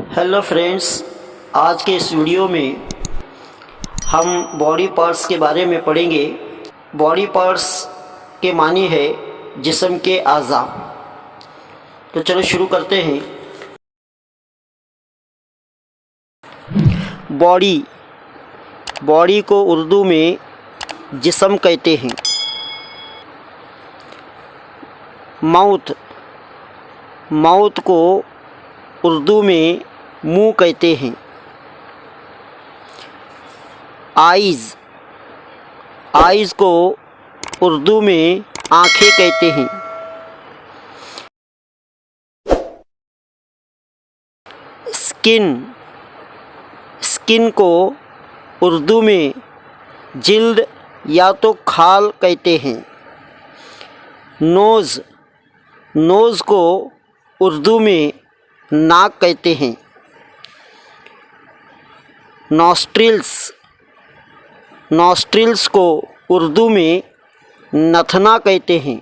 Hello friends, आज के इस वीडियो में हम बॉडी पार्ट्स के बारे में पढ़ेंगे। बॉडी पार्ट्स के मानी है जिस्म के आज़ा। तो चलो शुरू करते हैं। बॉडी को उर्दू में जिस्म कहते हैं। माउथ को उर्दू में मुंह कहते हैं। आइज़ को उर्दू में आँखें कहते हैं। स्किन को उर्दू में जिल्द या तो खाल कहते हैं। नोज़ को उर्दू में नाक कहते हैं। नॉस्ट्रिल्स को उर्दू में नथना कहते हैं।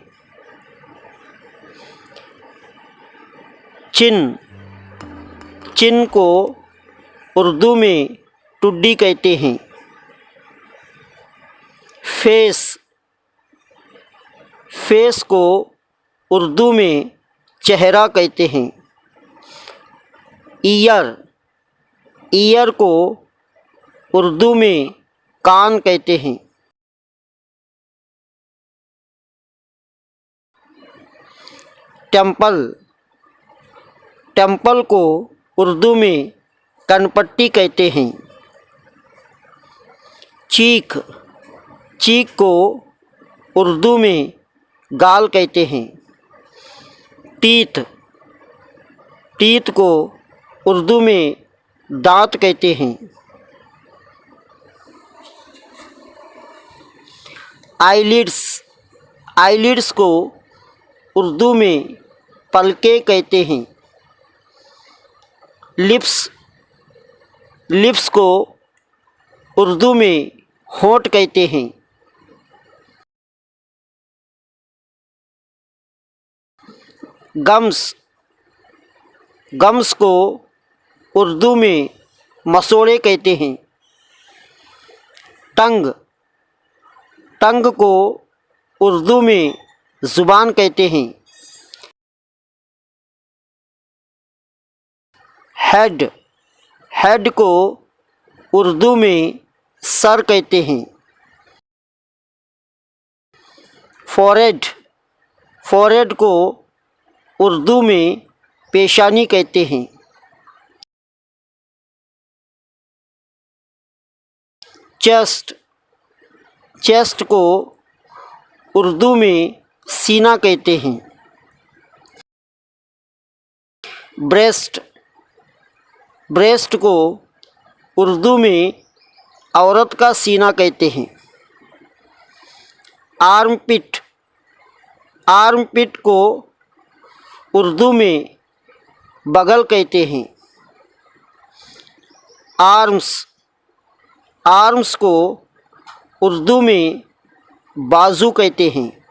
चिन को उर्दू में टुड्डी कहते हैं। फेस को उर्दू में चेहरा कहते हैं। ईयर को उर्दू में कान कहते हैं। टेम्पल को उर्दू में कनपट्टी कहते हैं। चीक को उर्दू में गाल कहते हैं। टीथ को उर्दू में दांत कहते हैं। आईलिड्स को उर्दू में पलकें कहते हैं। लिप्स को उर्दू में होंठ कहते हैं। गम्स को उर्दू में मसोड़े कहते हैं। टंग को उर्दू में ज़ुबान कहते हैं। हेड को उर्दू में सर कहते हैं। फोरहेड को उर्दू में पेशानी कहते हैं। चेस्ट को उर्दू में सीना कहते हैं। ब्रेस्ट को उर्दू में औरत का सीना कहते हैं। आर्मपिट को उर्दू में बगल कहते हैं। आर्म्स को उर्दू में बाजू कहते हैं।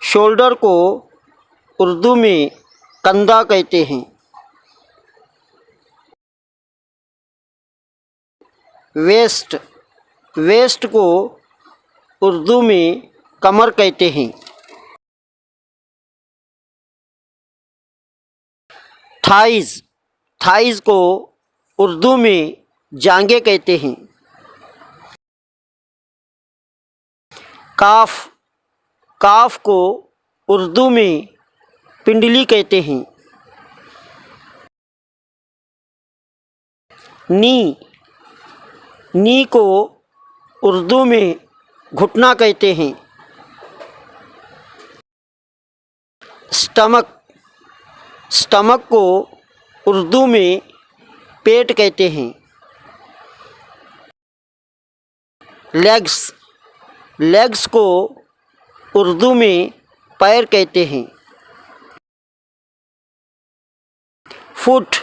शोल्डर को उर्दू में कंधा कहते हैं। वेस्ट को उर्दू में कमर कहते हैं। थाइज को उर्दू में जांघें कहते हैं। काफ को उर्दू में पिंडली कहते हैं। नी को उर्दू में घुटना कहते हैं। स्टमक को उर्दू में पेट कहते हैं। लेग्स को उर्दू में पैर कहते हैं। फुट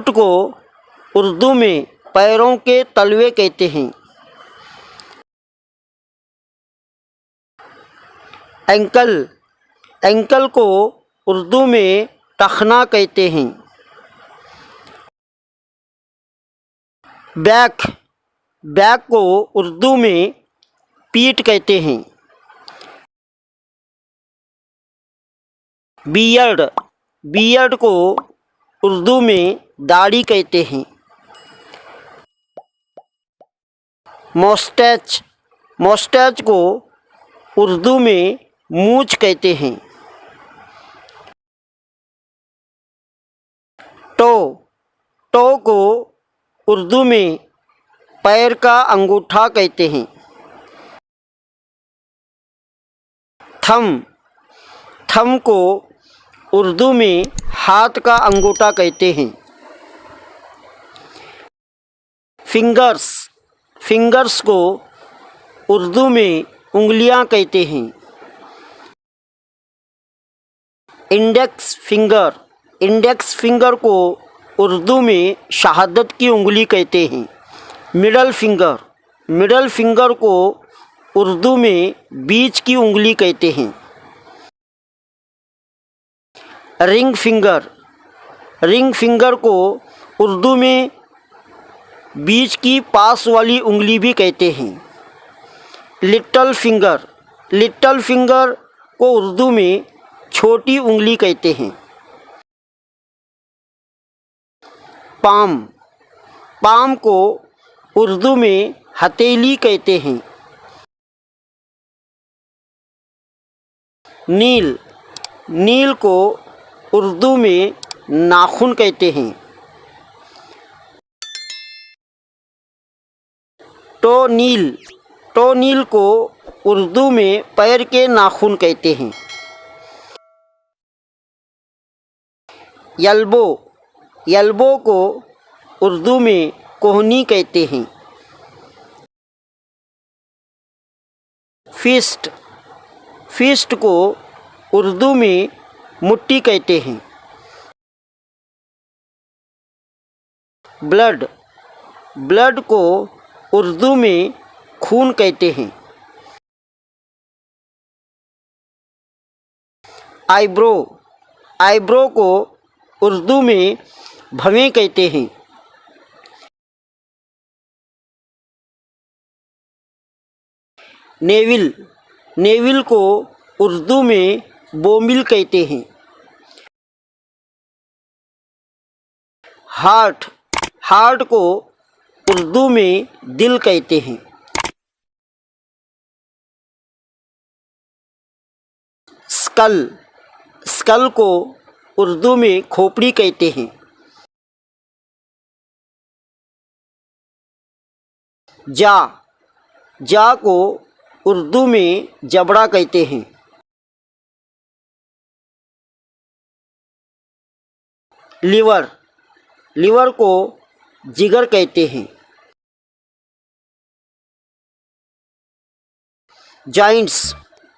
को उर्दू में पैरों के तलवे कहते हैं। एंकल एंकल को उर्दू में टखना कहते हैं। बैक, बैक को उर्दू में पीठ कहते हैं। बियर्ड, बियर्ड को उर्दू में दाढ़ी कहते हैं। मोस्टैच, मोस्टैच को उर्दू में मूंछ कहते हैं। टो, टो को उर्दू में पैर का अंगूठा कहते हैं। थंब, थंब को उर्दू में हाथ का अंगूठा कहते हैं। फिंगर्स, फिंगर्स को उर्दू में उंगलियां कहते हैं। इंडेक्स फिंगर, इंडेक्स फिंगर को उर्दू में शहादत की उंगली कहते हैं। मिडल फिंगर, मिडल फिंगर को उर्दू में बीच की उंगली कहते हैं। रिंग फिंगर, रिंग फिंगर को उर्दू में बीच की पास वाली उंगली भी कहते हैं। लिटल फिंगर, लिटल फिंगर को उर्दू में छोटी उंगली कहते हैं। पाम, पाम को उर्दू में हथेली कहते हैं। नील, नील को उर्दू में नाखून कहते हैं। टो नील, टो नील को उर्दू में पैर के नाखून कहते हैं। एल्बो, एल्बो को उर्दू में कोहनी कहते हैं। फिस्ट, फिस्ट को उर्दू में मुट्ठी कहते हैं। ब्लड, ब्लड को उर्दू में खून कहते हैं। आईब्रो, आईब्रो को उर्दू में भवें कहते हैं। नेविल, नेविल को उर्दू में बोमिल कहते हैं। हार्ट, हार्ट को उर्दू में दिल कहते हैं। स्कल, स्कल को उर्दू में खोपड़ी कहते हैं। जा, जा को उर्दू में जबड़ा कहते हैं। लिवर, लिवर को जिगर कहते हैं। जॉइंट्स,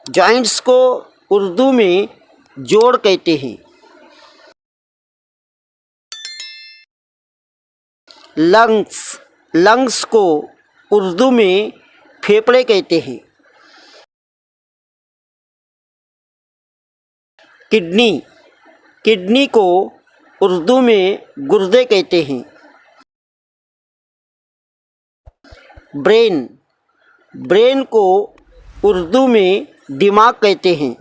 जॉइंट्स को उर्दू में जोड़ कहते हैं। लंग्स, लंग्स को उर्दू में फेफड़े कहते हैं। किडनी, किडनी को उर्दू में गुर्दे कहते हैं। ब्रेन, ब्रेन को उर्दू में दिमाग कहते हैं।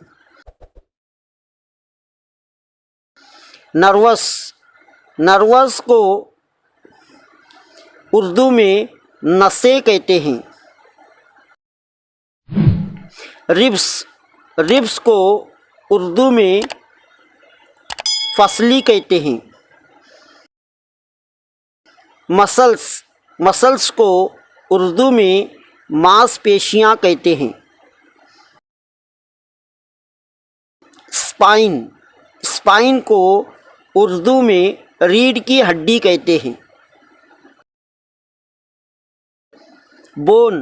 नर्वस, नर्वस को उर्दू में नसें कहते हैं। रिब्स, रिब्स को उर्दू में फसली कहते हैं। मसल्स, मसल्स को उर्दू में मांसपेशियां कहते हैं। स्पाइन, स्पाइन को उर्दू में रीढ़ की हड्डी कहते हैं। बोन,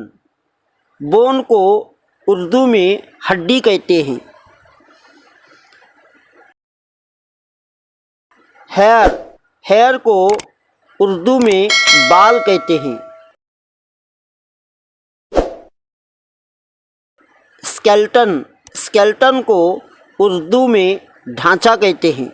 बोन को उर्दू में हड्डी कहते हैं। हेयर, हेयर को उर्दू में बाल कहते हैं। स्केल्टन, स्केल्टन को उर्दू में ढांचा कहते हैं।